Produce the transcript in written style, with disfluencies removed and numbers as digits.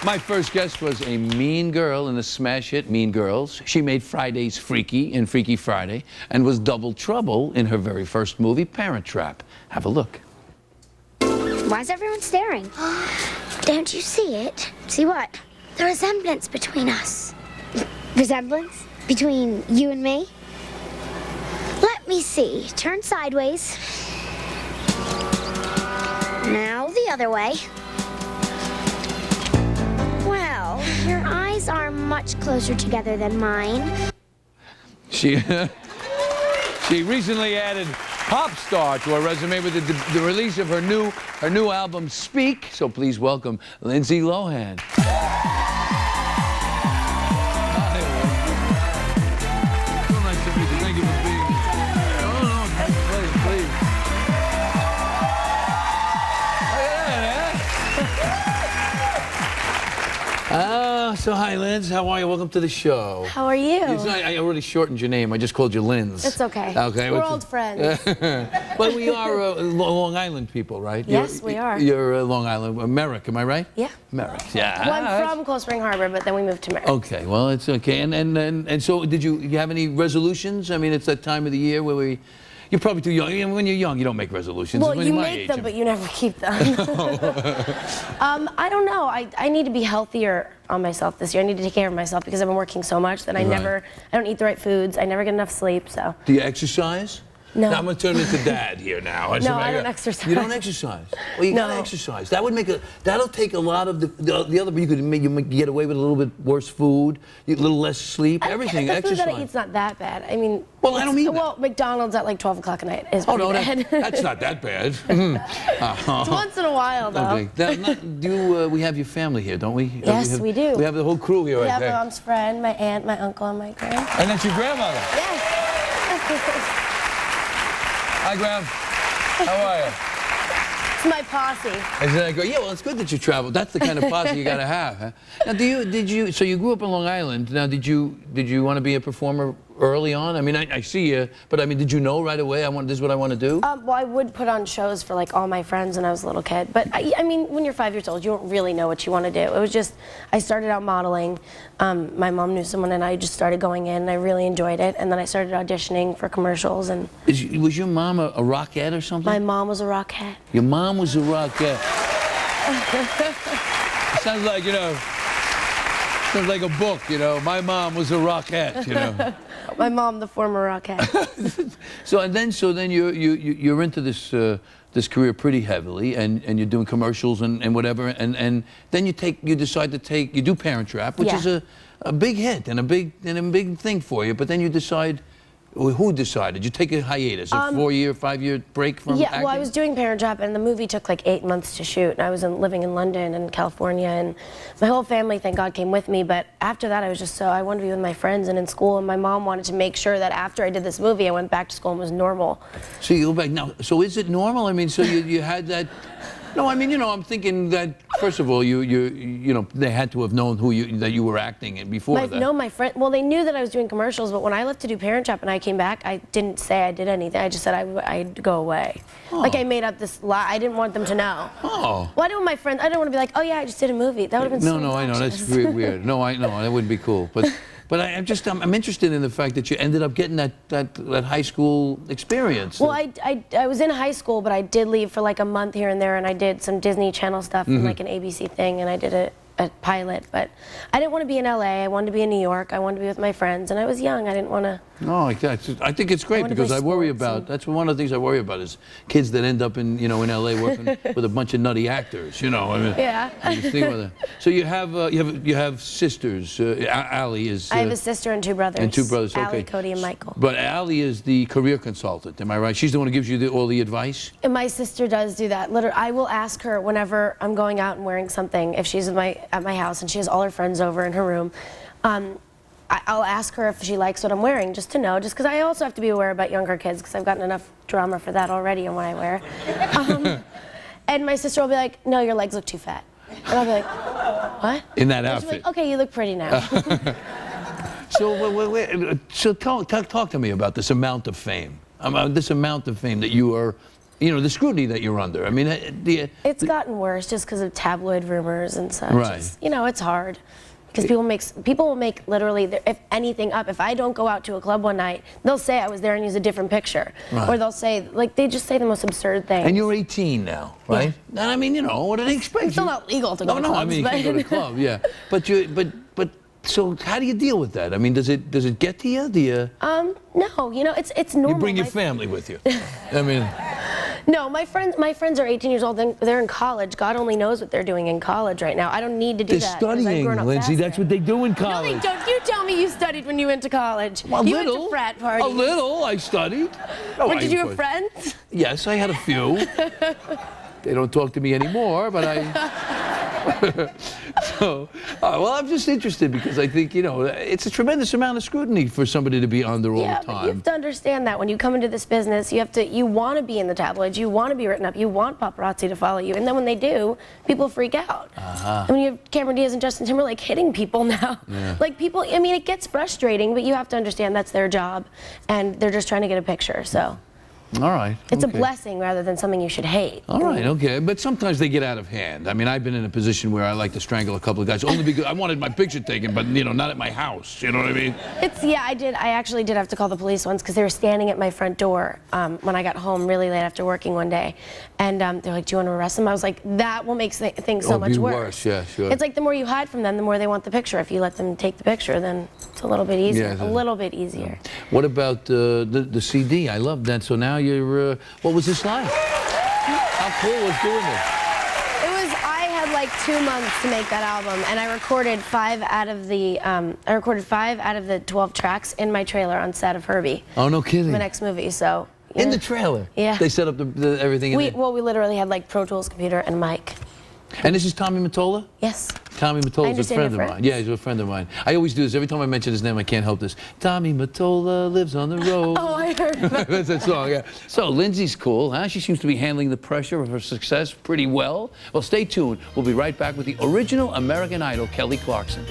My first guest was a mean girl in the smash hit Mean Girls. She made Fridays freaky in Freaky Friday and was double trouble in her very first movie, Parent Trap. Have a look. Why is everyone staring? Don't you see it? See what? The resemblance between us. Resemblance? Between you and me? Let me see. Turn sideways. Now the other way. Well, your eyes are much closer together than mine. She recently added pop star to her resume with the release of her new album Speak. So please welcome Lindsay Lohan. So nice to meet you. Thank you for being here. Oh, no, please. So hi, Linz. How are you? Welcome to the show. How are you? I already shortened your name. I just called you Linz. It's okay. Okay. We're old friends. But we are Long Island people, right? Yes, we are. You're Long Island, Merrick, am I right? Yeah. Merrick, yeah. Well, I'm from Cold Spring Harbor, but then we moved to Merrick. Okay, well, it's okay. And so did you have any resolutions? I mean, it's that time of the year where you're probably too young. I mean, when you're young, you don't make resolutions. Well, when you you're my make age, them, but you never keep them. I don't know. I need to be healthier on myself this year. I need to take care of myself because I've been working so much that I don't eat the right foods. I never get enough sleep, so. Do you exercise? No. Now I'm going to turn into dad here now. No, I don't exercise. You don't exercise? Well, you gotta exercise. That would make that'll take a lot of the other, you could get away with a little bit worse food, a little less sleep, everything, the exercise. food that I eat's not that bad. I mean, well, I don't mean well, McDonald's at like 12 o'clock at night is pretty bad. That's not that bad. It's once in a while, though. Okay. We have your family here, don't we? Yes, we do. We have the whole crew here, We right have there. my mom's friend, my aunt, my uncle, and my grand. And that's your grandmother? Yes. Hi, Graham. How are you? It's my posse. And then I go, yeah, well, it's good that you travel. That's the kind of posse you got to have. Huh? Now, so you grew up in Long Island. Now, did you want to be a performer early on? I mean, I see you, but I mean, did you know right away, this is what I want to do? Well, I would put on shows for like all my friends when I was a little kid. But I mean, when you're 5 years old, you don't really know what you want to do. It was just, I started out modeling. My mom knew someone and I just started going in and I really enjoyed it. And then I started auditioning for commercials and. Was your mom a rockette or something? My mom was a rockette. Your mom was a rockette. Sounds like, sounds like a book, My mom was a rockette, My mom, the former rockette. So then you're into this career pretty heavily, and you're doing commercials and whatever, and then you decide to do Parent Trap, which is a big hit and a big thing for you. But then you decide. Who decided? You take a hiatus, a 4-year, 5-year break from acting? Well, I was doing Parent Trap, and the movie took like 8 months to shoot. And I was living in London and California, and my whole family, thank God, came with me. But after that, I was just I wanted to be with my friends and in school, and my mom wanted to make sure that after I did this movie, I went back to school and was normal. So you go back now. So is it normal? I mean, so you had that. No, I mean, I'm thinking that first of all, they had to have known that you were acting in before that. No, my friend. Well, they knew that I was doing commercials, but when I left to do Parent Trap and I came back, I didn't say I did anything. I just said I'd go away. Oh. Like I made up this lie. I didn't want them to know. Oh. Well, I didn't want my friends. I didn't want to be like, oh yeah, I just did a movie. That would have been so I know that's weird. No, I know that wouldn't be cool, but. But I'm interested in the fact that you ended up getting that high school experience. Well, I was in high school, but I did leave for like a month here and there, and I did some Disney Channel stuff and like an ABC thing, and I did a pilot. But I didn't want to be in LA. I wanted to be in New York. I wanted to be with my friends, and I was young. I didn't want to. No, I think it's great because I worry about. That's one of the things I worry about is kids that end up in LA working with a bunch of nutty actors. I mean, yeah. So you have sisters. Allie is. I have a sister and 2 brothers. And 2 brothers. Okay. Allie, Cody, and Michael. But Allie is the career consultant. Am I right? She's the one who gives you all the advice. And my sister does do that. Literally, I will ask her whenever I'm going out and wearing something. If she's at my house and she has all her friends over in her room. I'll ask her if she likes what I'm wearing, just to know, just because I also have to be aware about younger kids, because I've gotten enough drama for that already in what I wear. And my sister will be like, no, your legs look too fat. And I'll be like, what? In that outfit. Like, okay, you look pretty now. So talk to me about this amount of fame. This amount of fame that you are you know, the scrutiny that you're under. I mean, It's gotten worse just because of tabloid rumors and such. Right. You know, it's hard. Because people will make literally, if anything up. If I don't go out to a club one night, they'll say I was there and use a different picture. Right. Or they'll say, like, they just say the most absurd things. And you're 18 now, right? And I mean, you know, what do they expect? It's still not legal to go to No, clubs. I mean, you but can go to the club, yeah. But so how do you deal with that? I mean, does it get to you? Do you? No, you know, it's normal. You bring your family with you. I mean. No, my friends are 18 years old. They're in college. God only knows what they're doing in college right now. I don't need to do They're that. 'Cause I've studying, grown up Lindsay. faster. That's what they do in No, college. they don't. You tell me you studied when you went to college. Well, you went to frat parties. A little. I studied. No, Did you have friends? Yes, I had a few. They don't talk to me anymore, but so, well, I'm just interested because I think, you know, it's a tremendous amount of scrutiny for somebody to be under all the Yeah, but you time. have to understand that when you come into this business, you want to be in the tabloids, you want to be written up, you want paparazzi to follow you, and then when they do, people freak out. I mean, you have Cameron Diaz and Justin Timberlake hitting people now. Yeah. Like people, I mean, it gets frustrating, but you have to understand that's their job, and they're just trying to get a picture, so. All right. It's a okay. blessing rather than something you should hate. All right, okay. But sometimes they get out of hand. I mean, I've been in a position where I like to strangle a couple of guys only because I wanted my picture taken, but, you know, not at my house. You know what I mean? Yeah, I actually did have to call the police once because they were standing at my front door when I got home really late after working one day. And they're like, do you want to arrest them? I was like, that will make things so much worse. Yeah, sure. It's like the more you hide from them, the more they want the picture. If you let them take the picture, then it's a little bit easier. Yeah, a little bit easier. What about the CD? I love that. So now you're, what was this like? How cool was doing this? I had like 2 months to make that album, and I recorded 5 out of the 12 tracks in my trailer on set of Herbie. Oh, no kidding. My next movie, so. In the trailer? Yeah. They set up everything in there? Well, we literally had like Pro Tools computer and mic. And this is Tommy Mottola? Yes. Tommy Mottola's a friend of mine. Yeah, he's a friend of mine. I always do this. Every time I mention his name, I can't help this. Tommy Mottola lives on the road. Oh, I heard that. That's that song, yeah. So, Lindsay's cool, huh? She seems to be handling the pressure of her success pretty well. Well, stay tuned. We'll be right back with the original American Idol, Kelly Clarkson.